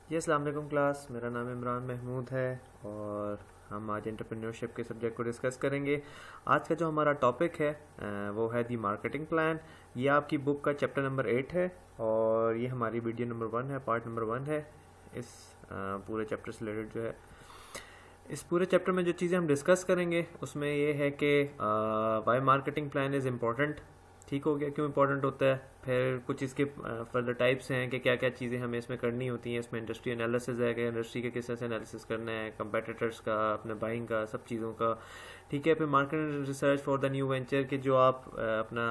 जी अस्सलाम वालेकुम क्लास, मेरा नाम इमरान महमूद है और हम आज एंटरप्रेन्योरशिप के सब्जेक्ट को डिस्कस करेंगे। आज का जो हमारा टॉपिक है वो है दी मार्केटिंग प्लान। ये आपकी बुक का चैप्टर नंबर 8 है और ये हमारी वीडियो नंबर 1 है, पार्ट नंबर 1 है। इस पूरे चैप्टर से रिलेटेड जो है, इस पूरे चैप्टर में जो चीज़ें हम डिस्कस करेंगे उसमें ये है कि why marketing plan is important. ठीक हो गया, क्यों इंपॉर्टेंट होता है, फिर कुछ इसके फर्दर टाइप्स हैं कि क्या क्या चीज़ें हमें इसमें करनी होती हैं। इसमें इंडस्ट्री एनालिसिस है कि इंडस्ट्री के किस तरह से एनालिसिस करना है, कंपेटिटर्स का, अपने बाइंग का, सब चीज़ों का। ठीक है, फिर market research for the new venture के जो आप अपना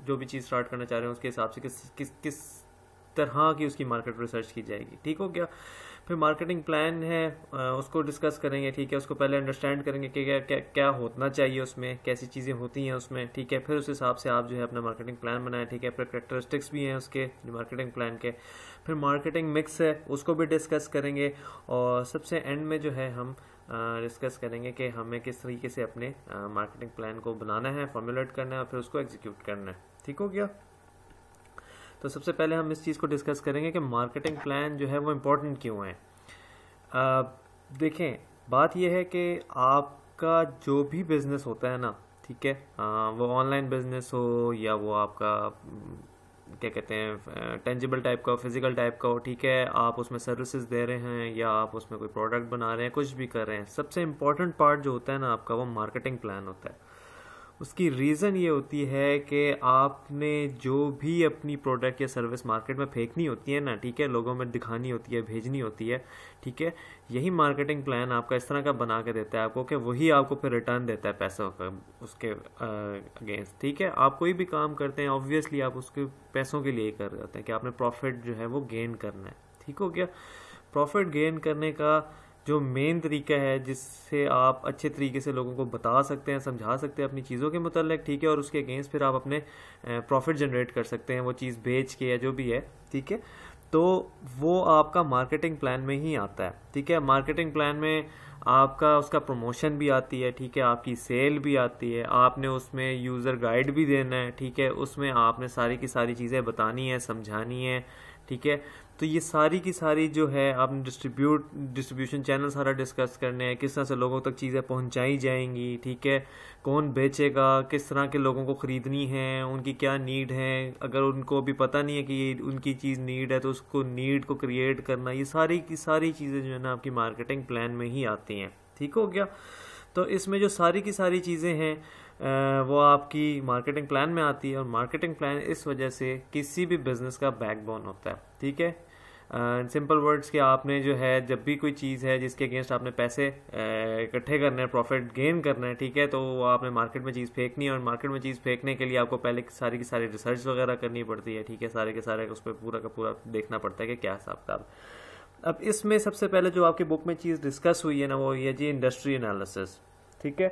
जो भी चीज़ स्टार्ट करना चाह रहे हैं उसके हिसाब से किस किस किस तरह की उसकी मार्केट रिसर्च की जाएगी। ठीक हो गया, फिर मार्केटिंग प्लान है उसको डिस्कस करेंगे। ठीक है, उसको पहले अंडरस्टैंड करेंगे कि क्या क्या क्या होना चाहिए उसमें, कैसी चीज़ें होती हैं उसमें। ठीक है, फिर उस हिसाब से आप जो है अपना मार्केटिंग प्लान बनाएं। ठीक है, फिर कैरेक्टरिस्टिक्स भी हैं उसके मार्केटिंग प्लान के। फिर मार्केटिंग मिक्स है उसको भी डिस्कस करेंगे और सबसे एंड में जो है हम डिस्कस करेंगे कि हमें किस तरीके से अपने मार्केटिंग प्लान को बनाना है, फॉर्मुलेट करना है और फिर उसको एग्जीक्यूट करना है। ठीक हो गया, तो सबसे पहले हम इस चीज़ को डिस्कस करेंगे कि मार्केटिंग प्लान जो है वो इम्पोर्टेंट क्यों है। देखें, बात यह है कि आपका जो भी बिजनेस होता है ना, ठीक है, वो ऑनलाइन बिजनेस हो या वो आपका क्या कहते हैं टेंजिबल टाइप का, फिजिकल टाइप का हो। ठीक है, आप उसमें सर्विसेज दे रहे हैं या आप उसमें कोई प्रोडक्ट बना रहे हैं, कुछ भी कर रहे हैं, सबसे इम्पोर्टेंट पार्ट जो होता है ना आपका, वो मार्केटिंग प्लान होता है। उसकी रीज़न ये होती है कि आपने जो भी अपनी प्रोडक्ट या सर्विस मार्केट में फेंकनी होती है ना, ठीक है, लोगों में दिखानी होती है, भेजनी होती है। ठीक है, यही मार्केटिंग प्लान आपका इस तरह का बना के देता है आपको कि वही आपको फिर रिटर्न देता है पैसों का उसके अगेंस्ट। ठीक है, आप कोई भी काम करते हैं ऑब्वियसली आप उसके पैसों के लिए ही कर रहे होते हैं कि आपने प्रॉफिट जो है वो गेन करना है। ठीक हो गया, प्रॉफिट गेन करने का जो मेन तरीका है जिससे आप अच्छे तरीके से लोगों को बता सकते हैं, समझा सकते हैं अपनी चीज़ों के मुतालिक। ठीक है, और उसके अगेंस्ट फिर आप अपने प्रॉफिट जनरेट कर सकते हैं वो चीज़ बेच के या जो भी है। ठीक है, तो वो आपका मार्केटिंग प्लान में ही आता है। ठीक है, मार्केटिंग प्लान में आपका उसका प्रमोशन भी आती है। ठीक है, आपकी सेल भी आती है, आपने उसमें यूज़र गाइड भी देना है। ठीक है, उसमें आपने सारी की सारी चीज़ें बतानी है, समझानी है। ठीक है, तो ये सारी की सारी जो है आपने डिस्ट्रीब्यूशन चैनल सारा डिस्कस करने हैं, किस तरह से लोगों तक चीज़ें पहुंचाई जाएंगी। ठीक है, कौन बेचेगा, किस तरह के लोगों को ख़रीदनी है, उनकी क्या नीड है, अगर उनको अभी पता नहीं है कि ये उनकी चीज़ नीड है तो उसको नीड को क्रिएट करना, ये सारी की सारी चीज़ें जो है ना आपकी मार्केटिंग प्लान में ही आती हैं। ठीक हो गया, तो इसमें जो सारी की सारी चीज़ें हैं वो आपकी मार्केटिंग प्लान में आती है और मार्केटिंग प्लान इस वजह से किसी भी बिजनेस का बैकबोन होता है। ठीक है, सिंपल वर्ड्स कि आपने जो है जब भी कोई चीज़ है जिसके अगेंस्ट आपने पैसे इकट्ठे करने हैं, प्रॉफिट गेन करना है, ठीक है, तो वो आपने मार्केट में चीज़ फेंकनी है और मार्केट में चीज़ फेंकने के लिए आपको पहले सारी की सारी रिसर्च वगैरह करनी पड़ती है। ठीक है, सारे के सारे उस पर पूरा का पूरा देखना पड़ता है कि क्या हिसाब किताब। अब इसमें सबसे पहले जो आपकी बुक में चीज़ डिस्कस हुई है ना वो ये जी इंडस्ट्री एनालिसिस। ठीक है,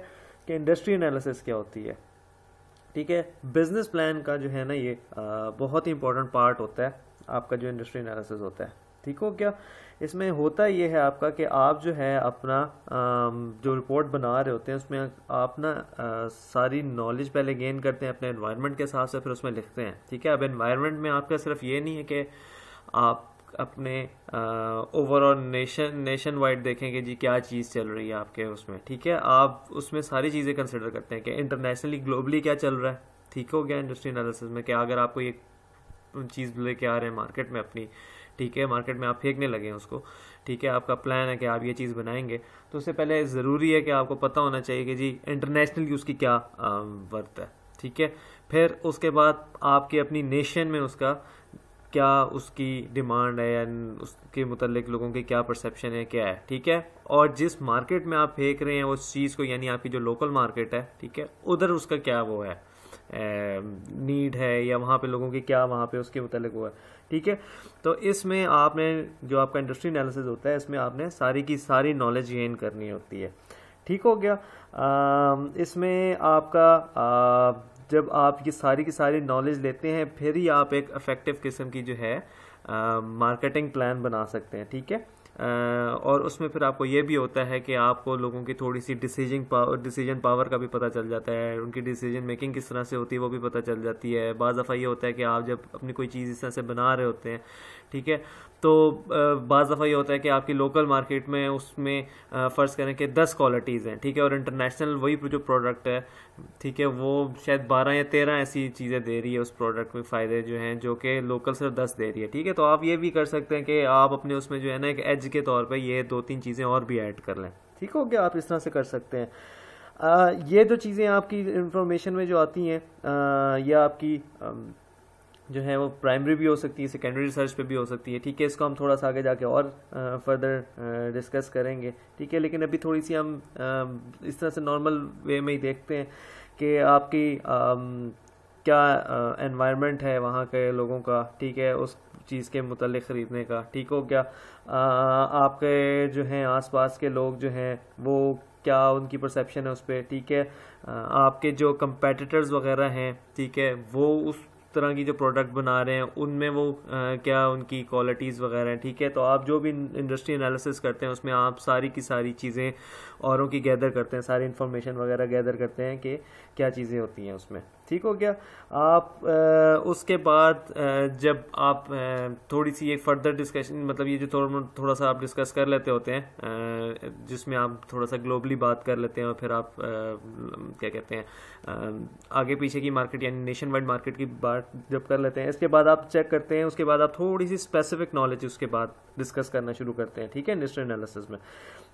कि इंडस्ट्री एनालिसिस क्या होती है। ठीक है, बिजनेस प्लान का जो है ना ये बहुत ही इंपॉर्टेंट पार्ट होता है आपका जो इंडस्ट्री एनालिसिस होता है। ठीक हो क्या, इसमें होता ये है आपका कि आप जो है अपना जो रिपोर्ट बना रहे होते हैं उसमें आप ना सारी नॉलेज पहले गेन करते हैं अपने एनवायरनमेंट के हिसाब से, फिर उसमें लिखते हैं। ठीक है, अब एनवायरनमेंट में आपका सिर्फ ये नहीं है कि आप अपने ओवरऑल नेशन वाइड देखें कि जी क्या चीज़ चल रही है आपके उसमें। ठीक है, आप उसमें सारी चीज़ें कंसिडर करते हैं कि इंटरनेशनली ग्लोबली क्या चल रहा है। ठीक हो गया, इंडस्ट्री एनालिसिस में क्या अगर आपको ये चीज़ लेके आ रहे हैं मार्केट में अपनी, ठीक है, मार्केट में आप फेंकने लगे हैं उसको, ठीक है, आपका प्लान है कि आप ये चीज़ बनाएंगे, तो उससे पहले ज़रूरी है कि आपको पता होना चाहिए कि जी इंटरनेशनली उसकी क्या वर्थ है। ठीक है, फिर उसके बाद आपके अपनी नेशन में उसका क्या उसकी डिमांड है या उसके मुतालिक लोगों की क्या परसेप्शन है, क्या है। ठीक है, और जिस मार्केट में आप फेंक रहे हैं उस चीज़ को, यानी आपकी जो लोकल मार्केट है, ठीक है, उधर उसका क्या वो है नीड है या वहाँ पे लोगों की क्या वहाँ पे उसके मुतालिक वो है। ठीक है, तो इसमें आपने जो आपका इंडस्ट्री एनालिसिस होता है इसमें आपने सारी की सारी नॉलेज गेन करनी होती है। ठीक हो गया, इसमें आपका जब आप ये सारी की सारी नॉलेज लेते हैं फिर ही आप एक इफेक्टिव किस्म की जो है मार्केटिंग प्लान बना सकते हैं। ठीक है, और उसमें फिर आपको ये भी होता है कि आपको लोगों की थोड़ी सी डिसीजन पावर का भी पता चल जाता है, उनकी डिसीजन मेकिंग किस तरह से होती है वो भी पता चल जाती है। बाज़ दफ़ा ये होता है कि आप जब अपनी कोई चीज़ इस तरह से बना रहे होते हैं, ठीक है, तो बाज़ दफ़ा ये होता है कि आपकी लोकल मार्केट में उसमें फ़र्ज़ करें कि 10 क्वालिटीज़ हैं, ठीक है, और इंटरनेशनल वही जो प्रोडक्ट है, ठीक है, वो शायद 12 या 13 ऐसी चीज़ें दे रही है उस प्रोडक्ट में फ़ायदे जो हैं, जो कि लोकल सिर्फ 10 दे रही है, ठीक है। तो आप ये भी कर सकते हैं कि आप अपने उसमें जो है ना एक एज के तौर पे ये 2-3 चीज़ें और भी ऐड कर लें, ठीक हो गया। आप इस तरह से कर सकते हैं। ये जो चीज़ें आपकी इंफॉर्मेशन में जो आती हैं, ये आपकी जो है वो प्राइमरी भी हो सकती है, सेकेंडरी रिसर्च पे भी हो सकती है, ठीक है। इसको हम थोड़ा सा आगे जाके और फर्दर डिस्कस करेंगे, ठीक है। लेकिन अभी थोड़ी सी हम इस तरह से नॉर्मल वे में ही देखते हैं कि आपकी क्या एनवायरनमेंट है वहाँ के लोगों का, ठीक है, उस चीज़ के मुतालिक ख़रीदने का, ठीक हो गया। आपके जो हैं आसपास के लोग जो हैं वो क्या उनकी परसेप्शन है उस पर, ठीक है। आपके जो कंपेटिटर्स वगैरह हैं, ठीक है, वो उस तरह की जो प्रोडक्ट बना रहे हैं उनमें वो क्या उनकी क्वालिटीज़ वगैरह हैं, ठीक है। तो आप जो भी इंडस्ट्री एनालिसिस करते हैं उसमें आप सारी की सारी चीज़ें औरों की गैदर करते हैं, सारी इन्फॉर्मेशन वगैरह गैदर करते हैं कि क्या चीज़ें होती हैं उसमें, ठीक हो गया। आप उसके बाद जब आप थोड़ी सी एक फर्दर डिस्कशन, मतलब ये जो थोड़ा सा आप डिस्कस कर लेते होते हैं, जिसमें आप थोड़ा सा ग्लोबली बात कर लेते हैं और फिर आप क्या कहते हैं आगे पीछे की मार्केट यानी नेशन वाइड मार्केट की बात जब कर लेते हैं, इसके बाद आप चेक करते हैं, उसके बाद आप थोड़ी सी स्पेसिफिक नॉलेज उसके बाद डिस्कस करना शुरू करते हैं, ठीक है, इंडस्ट्री एनालिसिस में।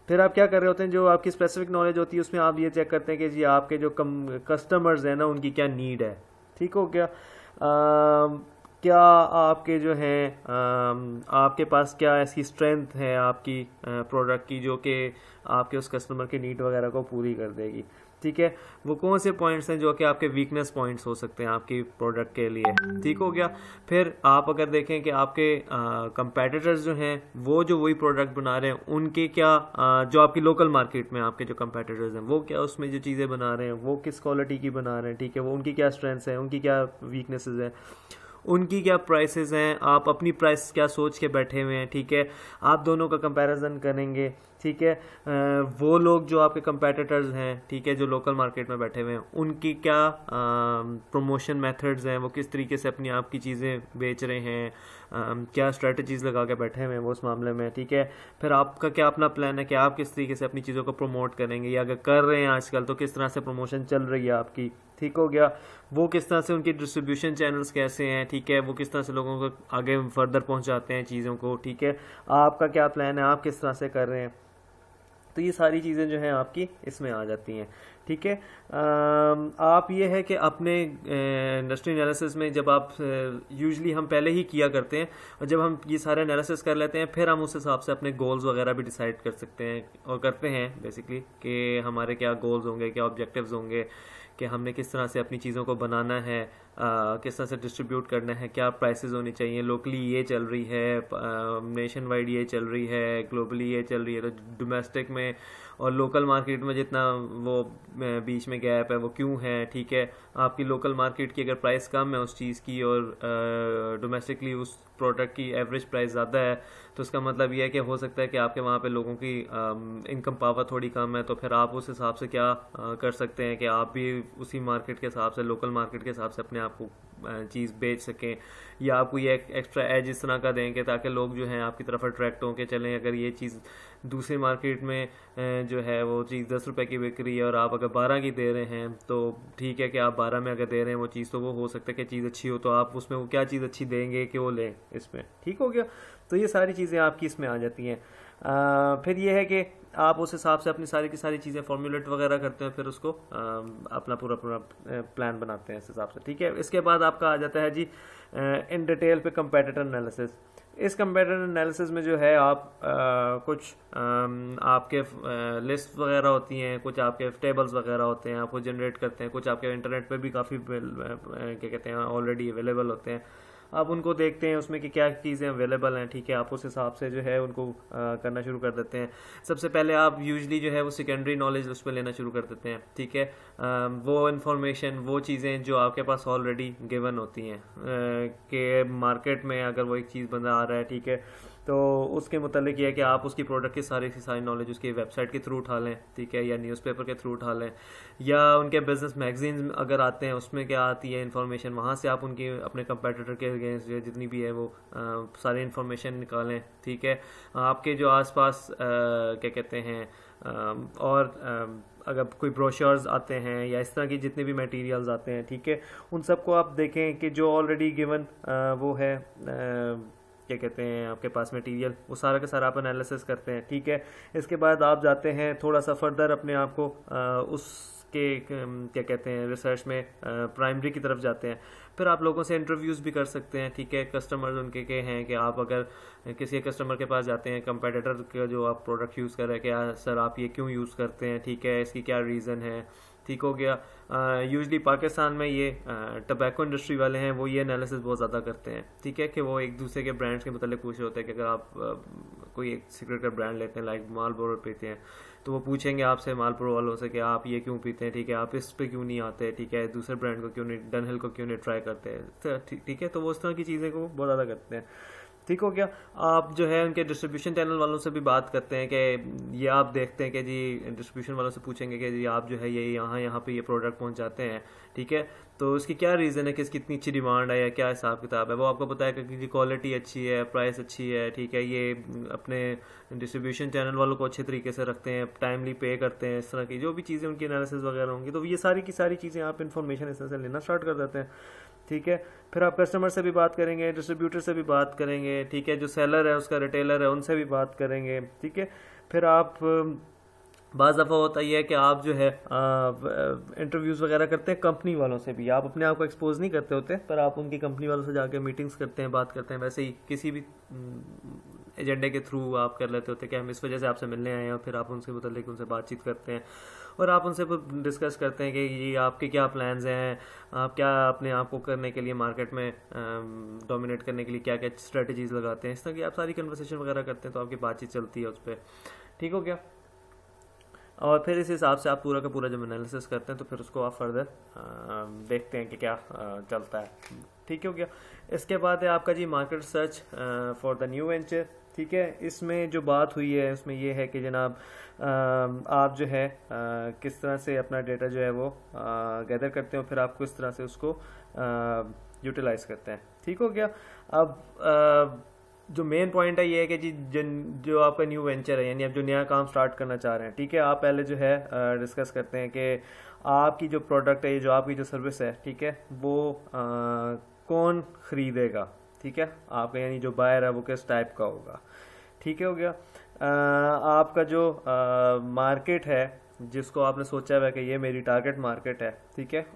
फिर आप क्या कर रहे होते हैं, जो आपकी स्पेसिफिक नॉलेज होती है उसमें आप ये चेक करते हैं कि जी आपके जो कस्टमर्स हैं ना उनकी क्या नीड है, ठीक हो गया। क्या आपके जो हैं आपके पास क्या ऐसी स्ट्रेंथ है आपकी प्रोडक्ट की जो कि आपके उस कस्टमर की नीड वगैरह को पूरी कर देगी, ठीक है। वो कौन से पॉइंट्स हैं जो कि आपके वीकनेस पॉइंट्स हो सकते हैं आपकी प्रोडक्ट के लिए, ठीक हो गया। फिर आप अगर देखें कि आपके कंपेटिटर्स जो हैं वो जो वही प्रोडक्ट बना रहे हैं उनके क्या जो आपकी लोकल मार्केट में आपके जो कंपेटिटर्स हैं वो क्या उसमें जो चीज़ें बना रहे हैं वो किस क्वालिटी की बना रहे हैं, ठीक है, वो उनकी क्या स्ट्रेंथ्स हैं, उनकी क्या वीकनेसेस हैं, उनकी क्या प्राइसेस हैं, आप अपनी प्राइस क्या सोच के बैठे हुए हैं, ठीक है। आप दोनों का कंपैरिजन करेंगे, ठीक है। वो लोग जो आपके कंपेटिटर्स हैं, ठीक है, जो लोकल मार्केट में बैठे हुए हैं उनकी क्या प्रमोशन मेथड्स हैं, वो किस तरीके से अपनी आपकी चीज़ें बेच रहे हैं, क्या स्ट्रेटजीज लगा के बैठे हुए हैं वो उस मामले में, ठीक है। फिर आपका क्या अपना प्लान है कि आप किस तरीके से अपनी चीज़ों को प्रमोट करेंगे, या अगर कर रहे हैं आजकल तो किस तरह से प्रमोशन चल रही है आपकी, ठीक हो गया। वो किस तरह से उनकी डिस्ट्रीब्यूशन चैनल्स कैसे हैं, ठीक है, वो किस तरह से लोगों को आगे फर्दर पहुंचाते हैं चीज़ों को, ठीक है। आपका क्या प्लान है, आप किस तरह से कर रहे हैं, तो ये सारी चीज़ें जो हैं आपकी इसमें आ जाती हैं, ठीक है। आप ये है कि अपने इंडस्ट्री एनालिसिस में जब आप यूजुअली हम पहले ही किया करते हैं और जब हम ये सारे एनालिसिस कर लेते हैं फिर हम उस हिसाब से अपने गोल्स वगैरह भी डिसाइड कर सकते हैं और करते हैं बेसिकली कि हमारे क्या गोल्स होंगे, क्या ऑब्जेक्टिव्स होंगे, कि हमने किस तरह से अपनी चीज़ों को बनाना है, किस तरह से डिस्ट्रीब्यूट करना है, क्या प्राइसेस होनी चाहिए, लोकली ये चल रही है, नेशन वाइड ये चल रही है, ग्लोबली ये चल रही है, तो डोमेस्टिक में और लोकल मार्केट में जितना वो बीच में गैप है वो क्यों है, ठीक है। आपकी लोकल मार्केट की अगर प्राइस कम है उस चीज़ की और डोमेस्टिकली उस प्रोडक्ट की एवरेज प्राइस ज़्यादा है तो उसका मतलब ये है कि हो सकता है कि आपके वहाँ पे लोगों की इनकम पावर थोड़ी कम है, तो फिर आप उस हिसाब से क्या कर सकते हैं कि आप भी उसी मार्केट के हिसाब से, लोकल मार्केट के हिसाब से अपने आप को चीज़ बेच सकें, या आप कोई एक्स्ट्रा एज इस तरह का दें कि ताकि लोग जो हैं आपकी तरफ अट्रैक्ट हों के चलें अगर ये चीज़ दूसरी मार्केट में जो है वो चीज़ 10 रुपए की बिक रही है और आप अगर 12 की दे रहे हैं तो ठीक है कि आप 12 में अगर दे रहे हैं वो चीज़, तो वो हो सकता है कि चीज़ अच्छी हो तो आप उसमें वो क्या चीज़ अच्छी देंगे कि वो लें इसमें, ठीक हो गया। तो ये सारी चीज़ें आपकी इसमें आ जाती हैं। फिर ये है कि आप उस हिसाब से अपनी सारी की सारी चीज़ें फॉर्मुलेट वगैरह करते हैं, फिर उसको अपना पूरा प्लान बनाते हैं इस हिसाब से, ठीक है। इसके बाद आपका आ जाता है जी इन डिटेल पे कंपेटिटर एनालिसिस। इस कंपेटिटर एनालिसिस में जो है आप कुछ आपके लिस्ट वगैरह होती हैं, कुछ आपके टेबल्स वगैरह होते हैं, आपको जनरेट करते हैं, कुछ आपके इंटरनेट पे भी काफ़ी क्या कहते हैं ऑलरेडी अवेलेबल होते हैं, आप उनको देखते हैं उसमें कि क्या चीज़ें अवेलेबल हैं, ठीक है, आप उस हिसाब से जो है उनको करना शुरू कर देते हैं। सबसे पहले आप यूजली जो है वो सेकेंडरी नॉलेज उस पर लेना शुरू कर देते हैं, ठीक है। वो इन्फॉर्मेशन, वो चीज़ें जो आपके पास ऑलरेडी गिवन होती हैं कि मार्केट में अगर वो एक चीज़ बंदा आ रहा है, ठीक है, तो उसके मुतालिक ये है कि आप उसकी प्रोडक्ट की सारी नॉलेज उसकी वेबसाइट के थ्रू उठा लें, ठीक है, या न्यूज़पेपर के थ्रू उठा लें, या उनके बिजनेस मैगजीन अगर आते हैं उसमें क्या आती है इन्फॉर्मेशन, वहाँ से आप उनकी अपने कंपेटिटर के अगेंस्ट जितनी भी है वो सारी इन्फॉर्मेशन निकालें, ठीक है। आपके जो आसपास क्या कहते हैं और अगर कोई ब्रोशर्स आते हैं या इस तरह की जितने भी मटेरियल्स आते हैं, ठीक है, उन सबको आप देखें कि जो ऑलरेडी गिवन वो है क्या कहते हैं आपके पास मटेरियल, वो सारा का सारा आप एनालिसिस करते हैं, ठीक है। इसके बाद आप जाते हैं थोड़ा सा फर्दर अपने आप को उसके क्या कहते हैं रिसर्च में प्राइमरी की तरफ जाते हैं। फिर आप लोगों से इंटरव्यूज़ भी कर सकते हैं, ठीक है। कस्टमर्स उनके के हैं कि आप अगर किसी कस्टमर के पास जाते हैं कंपेटिटर का जो आप प्रोडक्ट यूज़ कर रहे हैं, क्या सर आप ये क्यों यूज़ करते हैं, ठीक है, इसकी क्या रीज़न है, ठीक हो गया। यूजली पाकिस्तान में ये टबैको इंडस्ट्री वाले हैं वो ये एनालिसिस बहुत ज़्यादा करते हैं, ठीक है, कि वो एक दूसरे के ब्रांड्स के मतलब पूछ रहे होते हैं कि अगर आप कोई एक सिगरेट का ब्रांड लेते हैं, लाइक मालबोरो पीते हैं, तो वो पूछेंगे आपसे मालबोरो वालों से कि आप ये क्यों पीते हैं, ठीक है, आप इस पे क्यों नहीं आते, ठीक है, दूसरे ब्रांड को क्यों नहीं, डनहिल को क्यों नहीं ट्राई करते हैं, ठीक है। तो वो इस तरह की चीज़ें को बहुत ज़्यादा करते हैं, ठीक हो गया। आप जो है उनके डिस्ट्रीब्यूशन चैनल वालों से भी बात करते हैं कि ये आप देखते हैं कि जी डिस्ट्रीब्यूशन वालों से पूछेंगे कि जी आप जो है ये यहाँ पे ये प्रोडक्ट पहुँचाते हैं, ठीक है, तो इसकी क्या रीज़न है कि इसकी इतनी अच्छी डिमांड है या क्या हिसाब किताब है। वो आपको बताएगा कि क्वालिटी अच्छी है, प्राइस अच्छी है, ठीक है, ये अपने डिस्ट्रीब्यूशन चैनल वालों को अच्छे तरीके से रखते हैं, टाइमली पे करते हैं, इस तरह की जो भी चीज़ें उनकी एनालिसिस वगैरह होंगी, तो ये सारी की सारी चीज़ें आप इन्फॉर्मेशन इससे से लेना स्टार्ट कर देते हैं, ठीक है। फिर आप कस्टमर से भी बात करेंगे, डिस्ट्रीब्यूटर से भी बात करेंगे, ठीक है, जो सेलर है उसका रिटेलर है उनसे भी बात करेंगे, ठीक है। फिर आप बाज़ दफ़ा होता ही है कि आप जो है इंटरव्यूज़ वगैरह करते हैं कंपनी वालों से भी, आप अपने आप को एक्सपोज नहीं करते होते, पर आप उनकी कंपनी वालों से जाके मीटिंग्स करते हैं, बात करते हैं, वैसे ही किसी भी एजेंडे के थ्रू आप कर लेते होते हैं कि हम इस वजह से आपसे मिलने आए हैं, और फिर आप उनसे मुतल्लिक उनसे बातचीत करते हैं और आप उनसे डिस्कस करते हैं कि ये आपके क्या प्लान्स हैं, आप क्या अपने आप को करने के लिए मार्केट में डोमिनेट करने के लिए क्या क्या स्ट्रेटजीज लगाते हैं, इस तरह की आप सारी कन्वर्सेशन वगैरह करते हैं, तो आपकी बातचीत चलती है उस पर, ठीक हो गया। और फिर इस हिसाब से आप पूरा का पूरा जब एनालिसिस करते हैं तो फिर उसको आप फर्दर देखते हैं कि क्या चलता है, ठीक हो गया। इसके बाद है आपका जी market research for the new venture, ठीक है। इसमें जो बात हुई है उसमें ये है कि जनाब आप जो है किस तरह से अपना डेटा जो है वो गैदर करते हो, फिर आप किस तरह से उसको यूटिलाइज करते हैं, ठीक हो गया। अब जो मेन पॉइंट है ये है कि जी जो आपका न्यू वेंचर है, यानी आप जो नया काम स्टार्ट करना चाह रहे हैं, ठीक है, आप पहले जो है डिस्कस करते हैं कि आपकी जो प्रोडक्ट है, जो आपकी जो सर्विस है, ठीक है, वो कौन ख़रीदेगा, ठीक है, आपका यानी जो बायर है वो किस टाइप का होगा, ठीक है, हो गया। आपका जो मार्केट है जिसको आपने सोचा है कि ये मेरी टारगेट मार्केट है, ठीक है,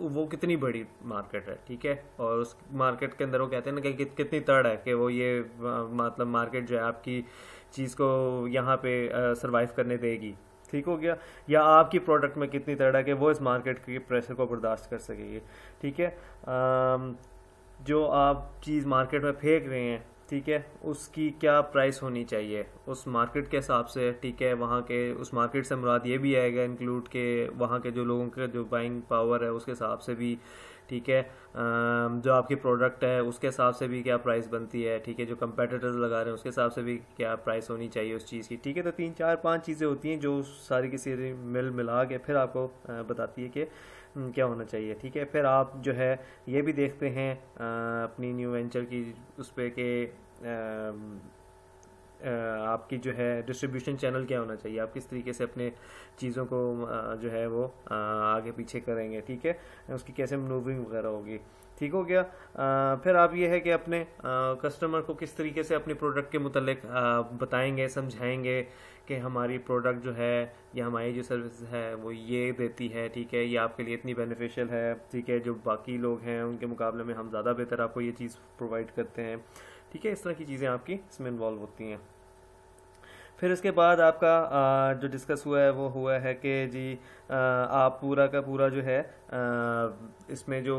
वो कितनी बड़ी मार्केट है, ठीक है, और उस मार्केट के अंदर वो कहते हैं ना कि कितनी तड़ है कि वो ये मतलब मार्केट जो है आपकी चीज़ को यहाँ पे सरवाइव करने देगी, ठीक हो गया, या आपकी प्रोडक्ट में कितनी तड़ है कि वो इस मार्केट के प्रेशर को बर्दाश्त कर सकेगी, ठीक है। जो आप चीज़ मार्केट में फेंक रहे हैं, ठीक है, उसकी क्या प्राइस होनी चाहिए उस मार्केट के हिसाब से, ठीक है, वहाँ के उस मार्केट से मुराद ये भी आएगा इंक्लूड के वहाँ के जो लोगों के जो बाइंग पावर है उसके हिसाब से भी, ठीक है, जो आपकी प्रोडक्ट है उसके हिसाब से भी क्या प्राइस बनती है, ठीक है, जो कंपेटिटर्स लगा रहे हैं उसके हिसाब से भी क्या प्राइस होनी चाहिए उस चीज़ की, ठीक है। तो 3 4 5 चीज़ें होती हैं जो सारी की सारी मिला के फिर आपको बताती है कि क्या होना चाहिए, ठीक है। फिर आप जो है ये भी देखते हैं अपनी न्यू वेंचर की उस पर कि आपकी जो है डिस्ट्रीब्यूशन चैनल क्या होना चाहिए, आप किस तरीके से अपने चीज़ों को जो है वो आगे पीछे करेंगे, ठीक है, उसकी कैसे मनूवरिंग वगैरह होगी, ठीक हो गया। फिर आप ये है कि अपने कस्टमर को किस तरीके से अपने प्रोडक्ट के मुतालिक बताएंगे, समझाएंगे कि हमारी प्रोडक्ट जो है या हमारी जो सर्विस है वो ये देती है, ठीक है, ये आपके लिए इतनी बेनिफिशियल है, ठीक है, जो बाकी लोग हैं उनके मुकाबले में हम ज़्यादा बेहतर आपको ये चीज़ प्रोवाइड करते हैं, ठीक है। इस तरह की चीज़ें आपकी इसमें इन्वॉल्व होती हैं। फिर इसके बाद आपका जो डिस्कस हुआ है वो हुआ है कि जी आप पूरा का पूरा जो है इसमें जो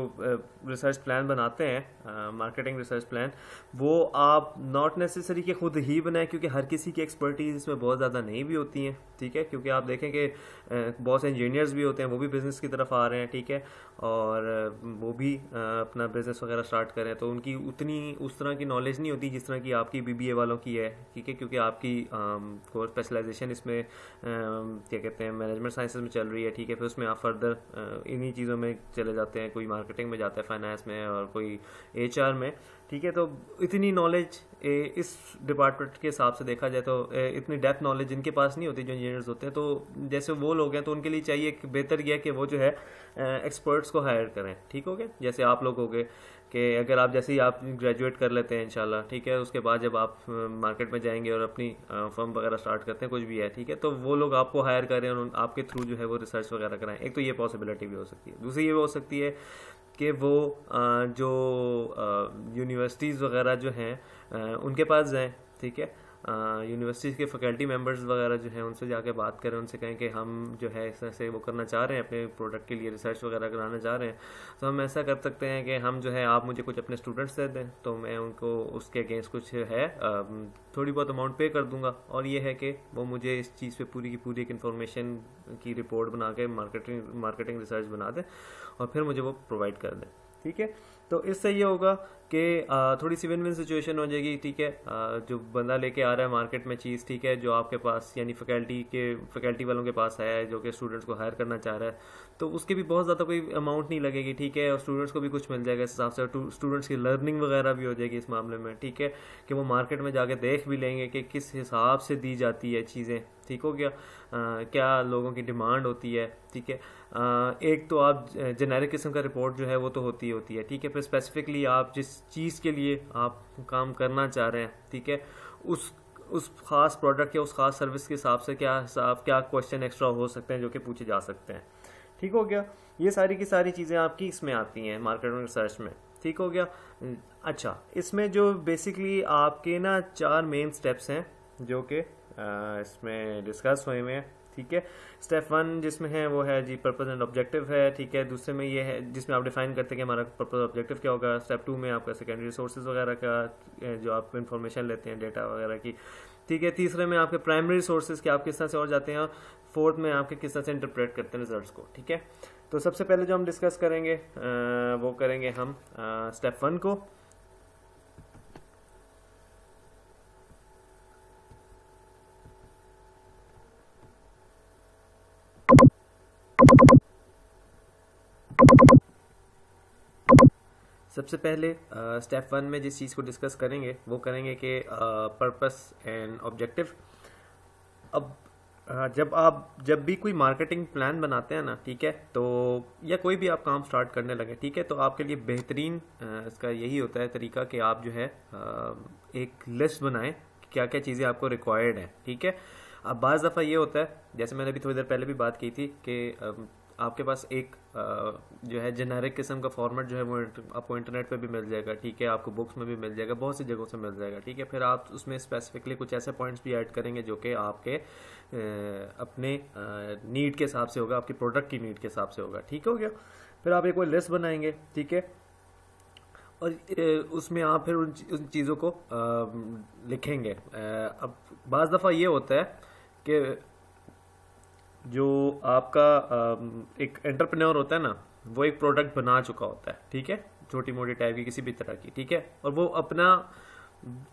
रिसर्च प्लान बनाते हैं, मार्केटिंग रिसर्च प्लान, वो आप नॉट नेसेसरी कि खुद ही बनाएं, क्योंकि हर किसी की एक्सपर्टीज इसमें बहुत ज़्यादा नहीं भी होती हैं, ठीक है। क्योंकि आप देखें कि बहुत से इंजीनियर्स भी होते हैं, वो भी बिज़नेस की तरफ आ रहे हैं, ठीक है, और वो भी अपना बिज़नेस वगैरह स्टार्ट करें, तो उनकी उतनी उस तरह की नॉलेज नहीं होती जिस तरह की आपकी बीबीए वालों की है, ठीक है। क्योंकि आपकी कोर्स स्पेशलाइजेशन इसमें क्या कहते हैं, मैनेजमेंट साइंसेज में चल रही है, ठीक है। फिर उसमें आप फर्दर इन्हीं चीज़ों में चले जाते हैं, कोई मार्केटिंग में जाता है, फाइनेंस में, और कोई एचआर में, ठीक है। तो इतनी नॉलेज इस डिपार्टमेंट के हिसाब से देखा जाए तो इतनी डेप्थ नॉलेज जिनके पास नहीं होती, जो इंजीनियर्स होते हैं, तो जैसे वो लोग हैं, तो उनके लिए चाहिए कि बेहतर यह कि वो जो है एक्सपर्ट्स को हायर करें, ठीक हो गया। जैसे आप लोग हो गए कि अगर आप जैसे ही आप ग्रेजुएट कर लेते हैं इंशाल्लाह, ठीक है, उसके बाद जब आप मार्केट में जाएंगे और अपनी फर्म वगैरह स्टार्ट करते हैं, कुछ भी है, ठीक है, तो वो लोग आपको हायर करें और आपके थ्रू जो है वो रिसर्च वगैरह कराएं। एक तो ये पॉसिबिलिटी भी हो सकती है। दूसरी ये भी हो सकती है कि वो जो यूनिवर्सिटीज़ वगैरह जो हैं उनके पास जाएं, ठीक है, यूनिवर्सिटी के फैकल्टी मेंबर्स वगैरह जो हैं उनसे जाके बात करें, उनसे कहें कि हम जो है इस तरह से वो करना चाह रहे हैं, अपने प्रोडक्ट के लिए रिसर्च वगैरह कराना चाह रहे हैं, तो हम ऐसा कर सकते हैं कि हम जो है, आप मुझे कुछ अपने स्टूडेंट्स दे दें, तो मैं उनको उसके अगेंस्ट कुछ है थोड़ी बहुत अमाउंट पे कर दूंगा, और ये है कि वो मुझे इस चीज़ पे पूरी की पूरी एक इन्फॉर्मेशन की रिपोर्ट बना के मार्केटिंग रिसर्च बना दें और फिर मुझे वो प्रोवाइड कर दें, ठीक है। तो इससे ये होगा कि थोड़ी सी विन विन सिचुएशन हो जाएगी, ठीक है। जो बंदा लेके आ रहा है मार्केट में चीज़, ठीक है, जो आपके पास यानी फैकल्टी वालों के पास आया है, जो कि स्टूडेंट्स को हायर करना चाह रहा है, तो उसके भी बहुत ज़्यादा कोई अमाउंट नहीं लगेगी, ठीक है, और स्टूडेंट्स को भी कुछ मिल जाएगा इस हिसाब से, स्टूडेंट्स की लर्निंग वगैरह भी हो जाएगी इस मामले में, ठीक है, कि वो मार्केट में जाके देख भी लेंगे कि किस हिसाब से दी जाती है चीज़ें, ठीक हो गया, क्या लोगों की डिमांड होती है, ठीक है। एक तो आप जेनेरिक किस्म का रिपोर्ट जो है वो तो होती है, ठीक है। फिर स्पेसिफिकली आप जिस चीज़ के लिए आप काम करना चाह रहे हैं, ठीक है, उस खास प्रोडक्ट या उस खास सर्विस के हिसाब से क्या क्वेश्चन एक्स्ट्रा हो सकते हैं जो कि पूछे जा सकते हैं, ठीक हो गया। ये सारी की सारी चीज़ें आपकी इसमें आती हैं मार्केटिंग रिसर्च में, ठीक हो गया। अच्छा, इसमें जो बेसिकली आपके ना 4 मेन स्टेप्स हैं जो कि इसमें डिस्कस हुए हैं, ठीक है। स्टेप 1 जिसमें है वो है जी पर्पस एंड ऑब्जेक्टिव है, ठीक है। दूसरे में ये है जिसमें आप डिफाइन करते हैं कि हमारा पर्पस ऑब्जेक्टिव क्या होगा। स्टेप 2 में आपका सेकेंडरी रिसोर्सेज वगैरह का जो आप इंफॉर्मेशन लेते हैं डेटा वगैरह की, ठीक है। तीसरे में आपके प्राइमरी रिसोर्सेज के आप किस तरह से और जाते हैं, और फोर्थ में आपके किस तरह से इंटरप्रेट करते हैं रिजल्ट्स को, ठीक है। तो सबसे पहले जो हम डिस्कस करेंगे वो करेंगे हम स्टेप 1 को। सबसे पहले स्टेप 1 में जिस चीज़ को डिस्कस करेंगे वो करेंगे कि पर्पस एंड ऑब्जेक्टिव। अब जब भी कोई मार्केटिंग प्लान बनाते हैं ना, ठीक है, तो या कोई भी आप काम स्टार्ट करने लगे, ठीक है, तो आपके लिए बेहतरीन इसका यही होता है तरीका कि आप जो है एक लिस्ट बनाएं कि क्या क्या चीज़ें आपको रिक्वायर्ड हैं, ठीक है। अब बाज़ दफ़ा ये होता है, जैसे मैंने अभी थोड़ी देर पहले भी बात की थी, कि आपके पास एक जो है जेनेरिक किस्म का फॉर्मेट जो है वो आपको इंटरनेट पे भी मिल जाएगा, ठीक है, आपको बुक्स में भी मिल जाएगा, बहुत सी जगहों से मिल जाएगा, ठीक है। फिर आप उसमें स्पेसिफिकली कुछ ऐसे पॉइंट्स भी ऐड करेंगे जो कि आपके अपने नीड के हिसाब से होगा, आपकी प्रोडक्ट की नीड के हिसाब से होगा, ठीक हो गया। फिर आप एक कोई लिस्ट बनाएंगे, ठीक है, और उसमें आप फिर उन चीज़ों को लिखेंगे। अब बाज़ दफ़ा ये होता है कि जो आपका एक एंटरप्रेन्योर होता है ना, वो एक प्रोडक्ट बना चुका होता है, ठीक है, छोटी मोटी टाइप की किसी भी तरह की, ठीक है, और वो अपना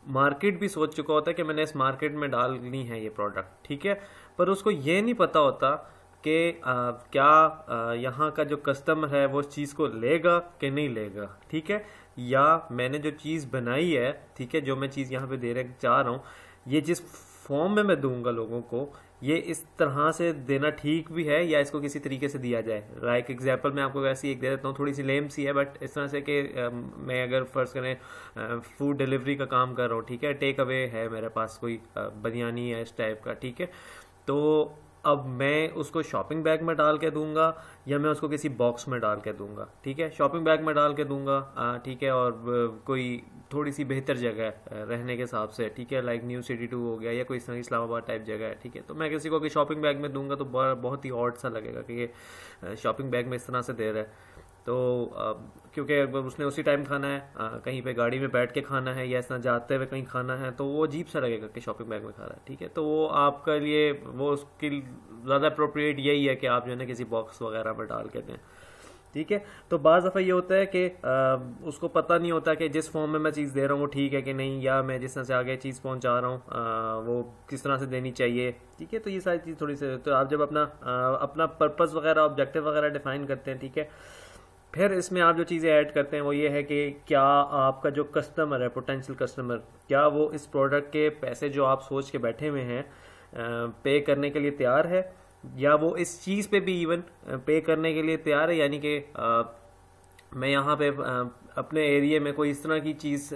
मार्केट भी सोच चुका होता है कि मैंने इस मार्केट में डालनी है ये प्रोडक्ट, ठीक है, पर उसको ये नहीं पता होता कि क्या यहाँ का जो कस्टमर है वो उस चीज़ को लेगा कि नहीं लेगा, ठीक है, या मैंने जो चीज़ बनाई है, ठीक है, जो मैं चीज़ यहाँ पे दे चाह रहा हूँ, ये जिस फॉर्म में मैं दूंगा लोगों को, ये इस तरह से देना ठीक भी है या इसको किसी तरीके से दिया जाए। लाइक एग्जांपल मैं आपको वैसे एक दे देता हूँ, थोड़ी सी लेम सी है, बट इस तरह से कि मैं अगर फर्ज करें फूड डिलीवरी का काम कर रहा हूँ, ठीक है, टेक अवे है मेरे पास कोई बिरयानी है इस टाइप का, ठीक है, तो अब मैं उसको शॉपिंग बैग में डाल के दूंगा या मैं उसको किसी बॉक्स में डाल के दूंगा, ठीक है, शॉपिंग बैग में डाल के दूंगा, ठीक है, और कोई थोड़ी सी बेहतर जगह है रहने के हिसाब से, ठीक है, लाइक न्यू सिटी 2 हो गया या कोई इस तरह की इस्लामाबाद टाइप जगह है, ठीक है। तो मैं किसी को अगर शॉपिंग बैग में दूंगा तो बहुत ही ऑड सा लगेगा कि ये शॉपिंग बैग में इस तरह से दे रहा है। तो क्योंकि अगर उसने उसी टाइम खाना है, कहीं पे गाड़ी में बैठ के खाना है या इस तरह जाते हुए कहीं खाना है, तो वो अजीब सा लगेगा कि शॉपिंग बैग में खा रहा है, ठीक है। तो वो आपके लिए वो उसकी ज़्यादा अप्रोप्रिएट यही है कि आप जो है ना किसी बॉक्स वगैरह में डाल के दें, ठीक है। तो बाज़ दफ़ा ये होता है कि उसको पता नहीं होता कि जिस फॉर्म में मैं चीज़ दे रहा हूँ वो ठीक है कि नहीं, या मैं जिस तरह से आगे चीज़ पहुँचा रहा हूँ वो किस तरह से देनी चाहिए, ठीक है। तो ये सारी चीज़ थोड़ी सी, तो आप जब अपना पर्पस वगैरह ऑब्जेक्टिव वगैरह डिफाइन करते हैं, ठीक है, फिर इसमें आप जो चीज़ें ऐड करते हैं वो ये है कि क्या आपका जो कस्टमर है, पोटेंशियल कस्टमर, क्या वो इस प्रोडक्ट के पैसे जो आप सोच के बैठे हुए हैं पे करने के लिए तैयार है, या वो इस चीज़ पे भी इवन पे करने के लिए तैयार है। यानी कि मैं यहाँ पे अपने एरिया में कोई इस तरह की चीज़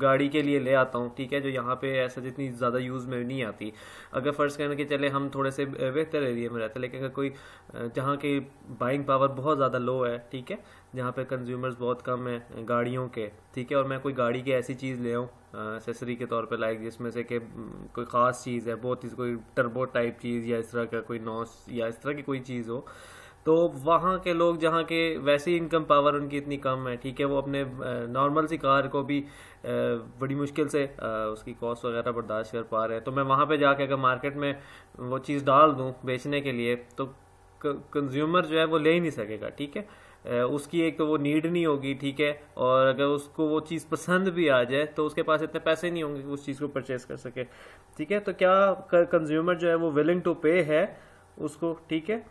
गाड़ी के लिए ले आता हूँ, ठीक है, जो यहाँ पे ऐसा जितनी ज़्यादा यूज़ में नहीं आती। अगर फ़र्ज़ करने के चले हम थोड़े से बेहतर एरिया में रहते हैं, लेकिन अगर कोई जहाँ की बाइंग पावर बहुत ज़्यादा लो है, ठीक है, जहाँ पे कंज्यूमर्स बहुत कम है गाड़ियों के, ठीक है, और मैं कोई गाड़ी की ऐसी चीज़ ले आऊँ एक्सेसरी के तौर पे, लाइक जिसमें से कि कोई ख़ास चीज़ है, बहुत ही कोई टर्बो टाइप चीज़ या इस तरह का कोई नॉस या इस तरह की कोई चीज़ हो, तो वहाँ के लोग जहाँ के वैसे ही इनकम पावर उनकी इतनी कम है, ठीक है, वो अपने नॉर्मल सी कार को भी बड़ी मुश्किल से उसकी कॉस्ट वगैरह बर्दाश्त कर पा रहे हैं। तो मैं वहाँ पे जाके अगर मार्केट में वो चीज़ डाल दूँ बेचने के लिए, तो कंज्यूमर जो है वो ले ही नहीं सकेगा, ठीक है। उसकी एक तो वो नीड नहीं होगी, ठीक है, और अगर उसको वो चीज़ पसंद भी आ जाए तो उसके पास इतने पैसे नहीं होंगे कि उस चीज़ को परचेस कर सके, ठीक है। तो क्या कंज्यूमर जो है वो विलिंग टू पे है उसको, ठीक है।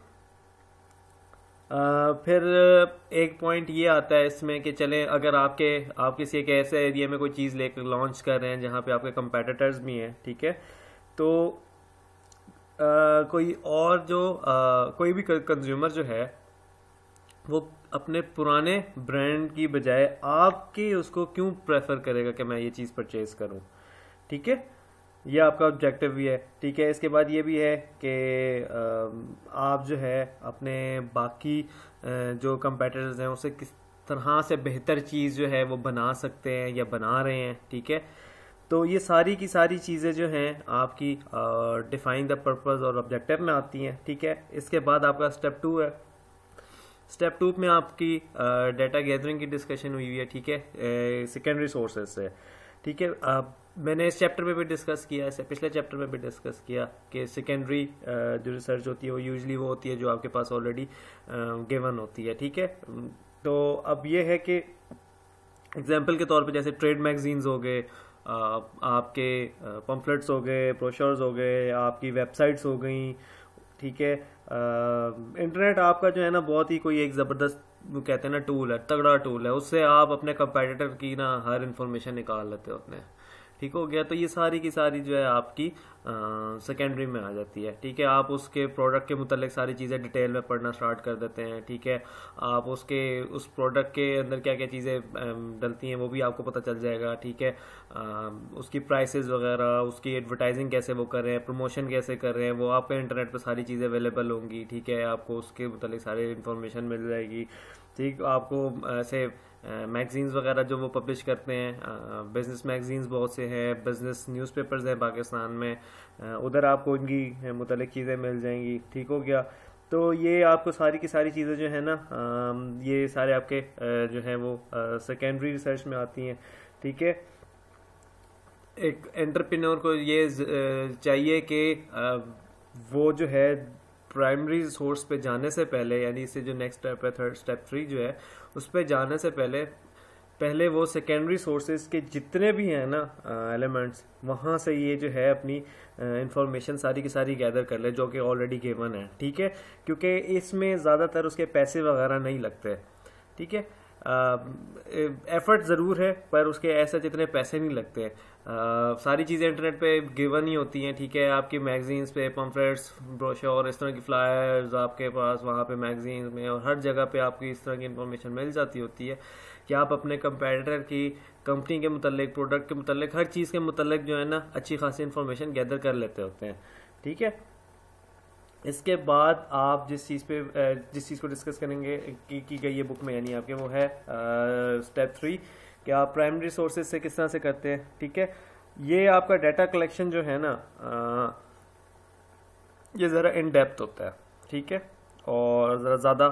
फिर एक पॉइंट ये आता है इसमें कि चलें अगर आप किसी एक ऐसे एरिया में कोई चीज़ लेकर लॉन्च कर रहे हैं जहाँ पे आपके कंपेटिटर्स भी हैं, ठीक है, तो कोई और जो कोई भी कंज्यूमर जो है वो अपने पुराने ब्रांड की बजाय आपके उसको क्यों प्रेफर करेगा कि मैं ये चीज़ परचेज करूं, ठीक है। ये आपका ऑब्जेक्टिव भी है, ठीक है। इसके बाद ये भी है कि आप जो है अपने बाकी जो कंपेटिटर्स हैं उससे किस तरह से बेहतर चीज़ जो है वो बना सकते हैं या बना रहे हैं, ठीक है। तो ये सारी की सारी चीज़ें जो हैं आपकी डिफाइन द पर्पस और ऑब्जेक्टिव में आती हैं, ठीक है। इसके बाद आपका स्टेप 2 है। स्टेप 2 में आपकी डाटा गैदरिंग की डिस्कशन हुई है, ठीक है, सेकेंडरी सोर्सेज से, ठीक है। मैंने इस चैप्टर में भी डिस्कस किया, इससे पिछले चैप्टर में भी डिस्कस किया कि सेकेंडरी जो रिसर्च होती है वो यूजली वो होती है जो आपके पास ऑलरेडी गिवन होती है, ठीक है। तो अब ये है कि एग्जांपल के तौर पे जैसे ट्रेड मैगजीन्स हो गए, आपके पम्फलेट्स हो गए, ब्रोशर्स हो गए, आपकी वेबसाइट्स हो गई, ठीक है। इंटरनेट आपका जो है ना बहुत ही कोई एक ज़बरदस्त वो कहते हैं ना टूल है, तगड़ा टूल है, उससे आप अपने कंपेटिटर की ना हर इंफॉर्मेशन निकाल लेते हो अपने, ठीक हो गया। तो ये सारी की सारी जो है आपकी सेकेंडरी में आ जाती है, ठीक है। आप उसके प्रोडक्ट के मुतालिक सारी चीज़ें डिटेल में पढ़ना स्टार्ट कर देते हैं, ठीक है। आप उस प्रोडक्ट के अंदर क्या क्या चीज़ें डलती हैं वो भी आपको पता चल जाएगा, ठीक है। उसकी प्राइसेस वगैरह, उसकी एडवर्टाइजिंग कैसे वो कर रहे हैं, प्रमोशन कैसे कर रहे हैं, वो आपके इंटरनेट पर सारी चीज़ें अवेलेबल होंगी, ठीक है। आपको उसके मुतालिक सारी इन्फॉर्मेशन मिल जाएगी, ठीक। आपको ऐसे मैगजीन्स वगैरह जो वो पब्लिश करते हैं, बिजनेस मैगजीन्स बहुत से हैं, बिजनेस न्यूज़पेपर्स हैं पाकिस्तान में, उधर आपको इनकी मुतल्लिक चीज़ें मिल जाएंगी, ठीक हो गया। तो ये आपको सारी की सारी चीज़ें जो है ना ये सारे आपके जो है वो सेकेंडरी रिसर्च में आती हैं, ठीक है। एक एंटरप्रेन्योर को ये चाहिए कि वो जो है प्राइमरी सोर्स पे जाने से पहले, यानी इससे जो नेक्स्ट स्टेप है थर्ड स्टेप 3 जो है उस पर जाने से पहले वो सेकेंडरी सोर्सेज के जितने भी हैं ना एलिमेंट्स, वहाँ से ये जो है अपनी इंफॉर्मेशन सारी की सारी गैदर कर ले जो कि ऑलरेडी गिवन है, ठीक है। क्योंकि इसमें ज़्यादातर उसके पैसे वगैरह नहीं लगते, ठीक है। एफर्ट ज़रूर है पर उसके ऐसे जितने पैसे नहीं लगते। सारी चीज़ें इंटरनेट पे गिवन ही होती हैं, ठीक है। आपकी मैगजीन्स पे पम्फलेट्स, ब्रोशर, इस तरह की फ्लायर्स आपके पास वहाँ पे मैगजीन्स में और हर जगह पे आपकी इस तरह की इन्फॉर्मेशन मिल जाती होती है कि आप अपने कंपेटिटर की कंपनी के मुतल्लिक, प्रोडक्ट के मुतल्लिक, हर चीज़ के मुतल्लिक जो है ना अच्छी खासी इन्फॉर्मेशन गैदर कर लेते होते हैं, ठीक है। इसके बाद आप जिस चीज़ को डिस्कस करेंगे की गई है बुक में, यानी आपके वो है स्टेप 3 कि आप प्राइमरी सोर्सेज से किस तरह से करते हैं, ठीक है। ये आपका डाटा कलेक्शन जो है ना ये ज़रा इन डेप्थ होता है, ठीक है, और ज़रा ज़्यादा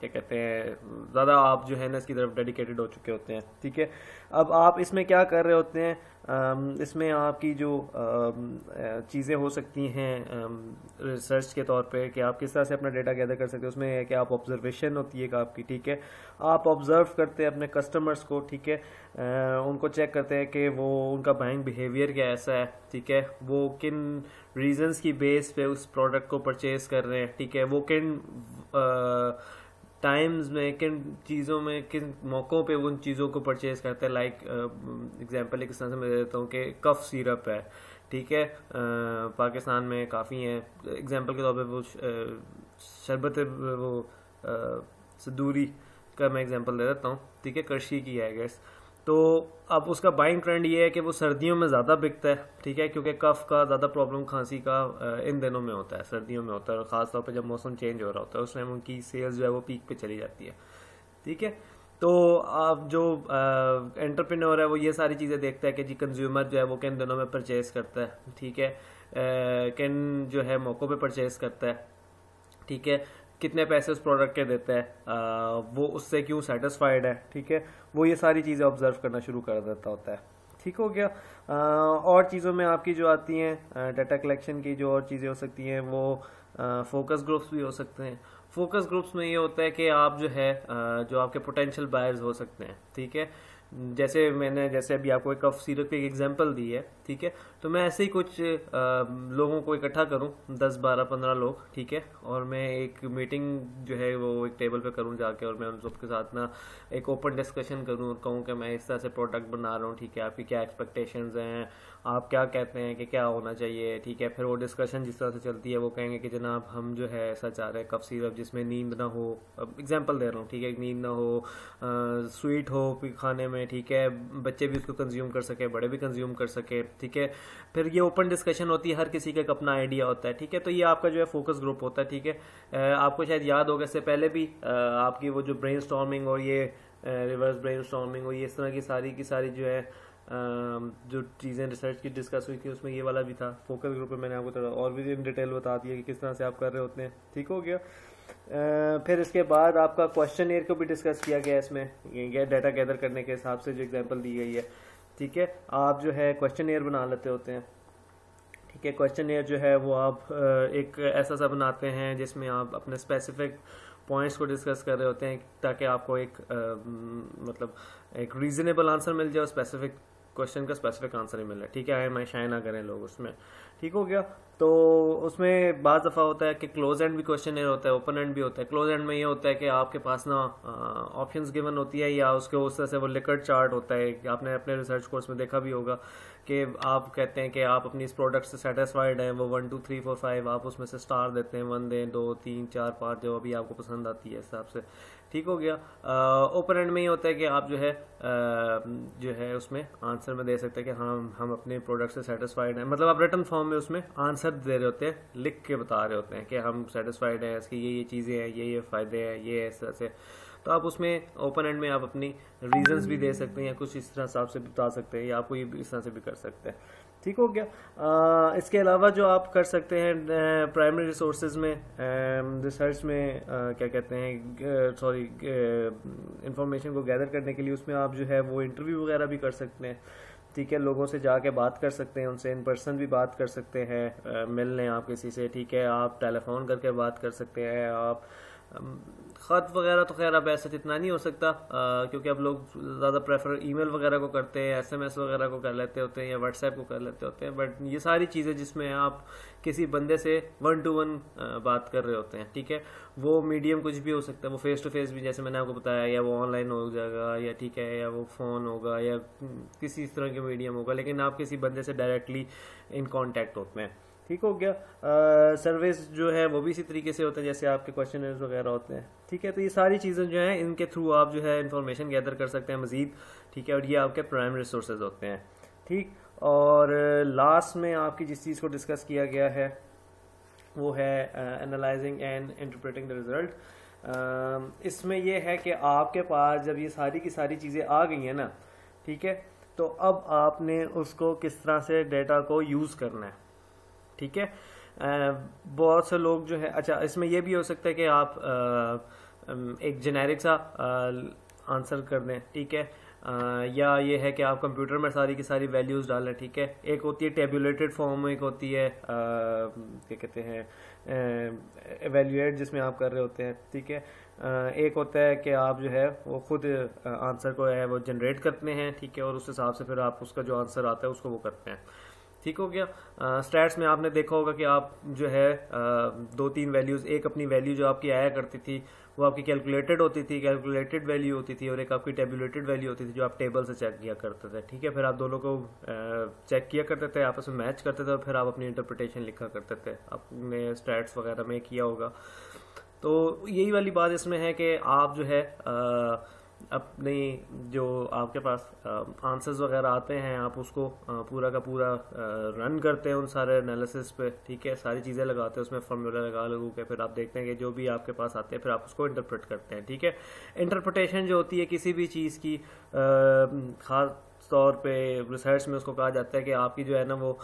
क्या कहते हैं, ज़्यादा आप जो है ना इसकी तरफ डेडिकेटेड हो चुके होते हैं, ठीक है। अब आप इसमें क्या कर रहे होते हैं, इसमें आपकी जो चीज़ें हो सकती हैं रिसर्च के तौर पे कि आप किस तरह से अपना डेटा गैदर कर सकते हैं, उसमें है कि आप ऑब्जर्वेशन होती है आपकी, ठीक है। आप ऑब्जर्व करते हैं अपने कस्टमर्स को, ठीक है, उनको चेक करते हैं कि वो उनका बाइंग बिहेवियर क्या ऐसा है, ठीक है, वो किन रीजंस की बेस पे उस प्रोडक्ट को परचेज कर रहे हैं, ठीक है, वो किन टाइम्स में, किन चीज़ों में, किन मौक़ों पे उन चीज़ों को परचेज करते हैं। लाइक एग्जांपल एक तरह से मैं देता हूँ कि कफ सिरप है, ठीक है, पाकिस्तान में काफ़ी हैं। एग्जांपल के तौर पे वो शरबत वो सदूरी का मैं एग्जांपल दे देता हूँ, ठीक है, करशी की है गैस। तो अब उसका बाइंग ट्रेंड ये है कि वो सर्दियों में ज़्यादा बिकता है, ठीक है, क्योंकि कफ का ज़्यादा प्रॉब्लम खांसी का इन दिनों में होता है, सर्दियों में होता है, और ख़ास तौर पे जब मौसम चेंज हो रहा होता है उस टाइम उनकी सेल्स जो है वो पीक पे चली जाती है, ठीक है। तो आप जो एंटरप्रेन्योर है वो ये सारी चीज़ें देखता है कि जी कंज्यूमर जो है वो किन दिनों में परचेज करता है, ठीक है, किन जो है मौक़ों पे परचेज करता है, ठीक है, कितने पैसे उस प्रोडक्ट के देता है, वो उससे क्यों सेटिस्फाइड है, ठीक है, वो ये सारी चीज़ें ऑब्जर्व करना शुरू कर देता होता है, ठीक हो गया। और चीज़ों में आपकी जो आती हैं डाटा कलेक्शन की जो और चीज़ें हो सकती हैं वो फोकस ग्रुप्स भी हो सकते हैं। फोकस ग्रुप्स में ये होता है कि आप जो है जो आपके पोटेंशियल बायर्स हो सकते हैं, ठीक है, जैसे अभी आपको एक कफ सिरप की एक एग्जांपल दी है, ठीक है, तो मैं ऐसे ही कुछ लोगों को इकट्ठा करूं, 10 12 15 लोग, ठीक है, और मैं एक मीटिंग जो है वो एक टेबल पे करूं जाके, और मैं उन सबके साथ ना एक ओपन डिस्कशन करूं और कहूं कि मैं इस तरह से प्रोडक्ट बना रहा हूं, ठीक है, आपकी क्या एक्सपेक्टेशंस हैं, आप क्या कहते हैं कि क्या होना चाहिए, ठीक है। फिर वो डिस्कशन जिस तरह से चलती है वो कहेंगे कि जनाब हम जो है ऐसा चाह रहे हैं कफ सिरप जिसमें नींद ना हो, एग्जांपल दे रहा हूँ, ठीक है, नींद ना हो, स्वीट हो खाने में, ठीक है, बच्चे भी उसको कंज्यूम कर सके, बड़े भी कंज्यूम कर सके, ठीक है। फिर ये ओपन डिस्कशन होती है, हर किसी का एक अपना आइडिया होता है, ठीक है। तो ये आपका जो है फोकस ग्रुप होता है, ठीक है। आपको शायद याद होगा इससे पहले भी आपकी वो जो ब्रेनस्टॉर्मिंग और ये रिवर्स ब्रेनस्टॉर्मिंग और ये इस तरह की सारी जो है जो चीज़ें रिसर्च की डिस्कस हुई थी उसमें ये वाला भी था। फोकस ग्रुप में मैंने आपको थोड़ा और भी इन डिटेल बता दिया कि किस तरह से आप कर रहे होते हैं, ठीक हो गया। फिर इसके बाद आपका क्वेश्चन एयर को भी डिस्कस किया गया इसमें, ये डाटा गैदर करने के हिसाब से जो एग्जांपल दी गई है, ठीक है। आप जो है क्वेश्चन एयर बना लेते होते हैं, ठीक है। क्वेश्चन एयर जो है वो आप एक ऐसा सा बनाते हैं जिसमें आप अपने स्पेसिफिक पॉइंट्स को डिस्कस कर रहे होते हैं ताकि आपको एक मतलब एक रीजनेबल आंसर मिल जाए, स्पेसिफिक क्वेश्चन का स्पेसिफिक आंसर ही मिल रहा है, ठीक है, आए मैं शाय ना करें लोग उसमें, ठीक हो गया। तो उसमें बाज़ दफ़ा होता है कि क्लोज एंड भी क्वेश्चन होता है, ओपन एंड भी होता है। क्लोज एंड में ये होता है कि आपके पास ना ऑप्शंस गिवन होती है या उसके उस तरह से वो लिकर्ट चार्ट होता है, आपने अपने रिसर्च कोर्स में देखा भी होगा कि आप कहते हैं कि आप अपनी इस प्रोडक्ट से सेटिस्फाइड हैं, वो 1 2 3 4 5 आप उसमें से स्टार देते हैं, 1 दें, 2 3 4 5 जो अभी आपको पसंद आती है हिसाब से, ठीक हो गया। ओपन एंड में ये होता है कि आप जो है उसमें आंसर में दे सकते हैं कि हाँ हम अपने प्रोडक्ट से सेटिस्फाइड हैं, मतलब आप रिटर्न फॉर्म में उसमें आंसर दे रहे होते हैं, लिख के बता रहे होते हैं कि हम सेटिस्फाइड हैं, इसकी ये चीज़ें हैं, ये फ़ायदे हैं, ये इस तरह से। तो आप उसमें ओपन एंड में आप अपनी रीजंस भी दे सकते हैं या कुछ इस तरह हिसाब से बता सकते हैं या आपको ये इस तरह से भी कर सकते हैं, ठीक हो गया। इसके अलावा जो आप कर सकते हैं प्राइमरी रिसोर्सेज में रिसर्च में क्या कहते हैं सॉरी इंफॉर्मेशन को गैदर करने के लिए, उसमें आप जो है वो इंटरव्यू वगैरह भी कर सकते हैं, ठीक है, लोगों से जाके बात कर सकते हैं, उनसे इन पर्सन भी बात कर सकते हैं, मिल लें आप किसी से, ठीक है, आप टेलीफोन करके बात कर सकते हैं, आप ख़त वगैरह तो खैर अब ऐसा जितना नहीं हो सकता क्योंकि अब लोग ज़्यादा प्रेफर ईमेल वगैरह को करते हैं, एसएमएस वगैरह को कर लेते होते हैं या व्हाट्सएप को कर लेते होते हैं। बट ये सारी चीज़ें जिसमें आप किसी बंदे से 1 to 1 बात कर रहे होते हैं, ठीक है, वो मीडियम कुछ भी हो सकता है, वो फेस टू फेस भी जैसे मैंने आपको बताया, या वो ऑनलाइन हो जाएगा, या ठीक है, या वो फ़ोन होगा, या किसी इस तरह के मीडियम होगा, लेकिन आप किसी बंदे से डायरेक्टली इन कॉन्टैक्ट होते हैं, ठीक हो गया। सर्विस जो है वो भी इसी तरीके से होते हैं जैसे आपके क्वेश्चनर्स वगैरह होते हैं, ठीक है। तो ये सारी चीज़ें जो हैं इनके थ्रू आप जो है इन्फॉर्मेशन गैदर कर सकते हैं मज़ीद, ठीक है, और ये आपके प्राइम रिसोर्सेज होते हैं, ठीक। और लास्ट में आपकी जिस चीज़ को डिस्कस किया गया है वो है analysing and interpreting the result. इसमें ये है कि आपके पास जब ये सारी की सारी चीज़ें आ गई हैं ना, ठीक है, तो अब आपने उसको किस तरह से डेटा को यूज़ करना है, ठीक है। बहुत से लोग जो है, अच्छा इसमें यह भी हो सकता है कि आप एक जेनेरिक सा आंसर कर दें, ठीक है, या ये है कि आप कंप्यूटर में सारी की सारी वैल्यूज़ डालें, ठीक है। एक होती है टेबुलेटेड फॉर्म, एक होती है क्या कहते हैं एवेल्यूएट जिसमें आप कर रहे होते हैं, ठीक है। एक होता है कि आप जो है वो खुद आंसर को है वो जनरेट करते हैं, ठीक है, और उस हिसाब से फिर आप उसका जो आंसर आता है उसको वो करते हैं, ठीक हो गया। स्टैट्स में आपने देखा होगा कि आप जो है 2-3 वैल्यूज़, एक अपनी वैल्यू जो आपकी आया करती थी वो आपकी कैलकुलेटेड होती थी, कैलकुलेटेड वैल्यू होती थी, और एक आपकी टेबुलेटेड वैल्यू होती थी जो आप टेबल से चेक किया करते थे, ठीक है। फिर आप दोनों को चेक किया करते थे, आपस में मैच करते थे, और फिर आप अपनी इंटरप्रिटेशन लिखा करते थे, आपने स्टैट्स वगैरह में किया होगा। तो यही वाली बात इसमें है कि आप जो है अपनी जो आपके पास आंसर्स वगैरह आते हैं, आप उसको पूरा का पूरा रन करते हैं उन सारे एनालिसिस पे, ठीक है, सारी चीज़ें लगाते हैं उसमें, फार्मूला लगा लगू के फिर आप देखते हैं कि जो भी आपके पास आते हैं फिर आप उसको इंटरप्रेट करते हैं, ठीक है। इंटरप्रिटेशन जो होती है किसी भी चीज़ की, ख़ास तौर पे रिसर्च में उसको कहा जाता है कि आपकी जो है ना वो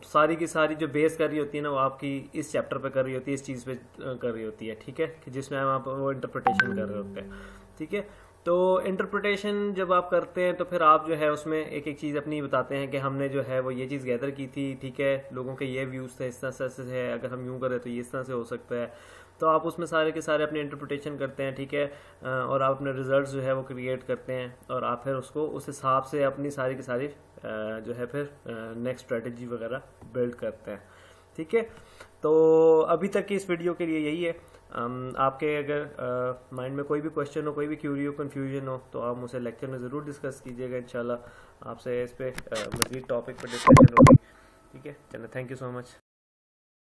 सारी की सारी जो बेस कर रही होती है ना वो आपकी इस चैप्टर पे कर रही होती है, इस चीज़ पे कर रही होती है, ठीक है, कि जिसमें आप वो इंटरप्रिटेशन कर रहे होते हैं, ठीक है। तो इंटरप्रिटेशन जब आप करते हैं तो फिर आप जो है उसमें एक एक चीज़ अपनी बताते हैं कि हमने जो है वो ये चीज़ गैदर की थी, ठीक है, लोगों के ये व्यूज़ थे, इस तरह से है, अगर हम यूँ करें तो ये इस तरह से हो सकता है, तो आप उसमें सारे के सारे अपने इंटरप्रिटेशन करते हैं, ठीक है, और आप अपने रिजल्ट्स जो है वो क्रिएट करते हैं, और आप फिर उसको उस हिसाब से अपनी सारी की सारी जो है फिर नेक्स्ट स्ट्रेटजी वगैरह बिल्ड करते हैं, ठीक है। तो अभी तक की इस वीडियो के लिए यही है। आपके अगर माइंड में कोई भी क्वेश्चन हो, कोई भी क्यूरी हो, कन्फ्यूजन हो, तो आप मुझसे लेक्चर में ज़रूर डिस्कस कीजिएगा, इंशाल्लाह आपसे इस पर मज़ीद टॉपिक पर डिस्कशन होगी, ठीक है। चलो, थैंक यू सो मच।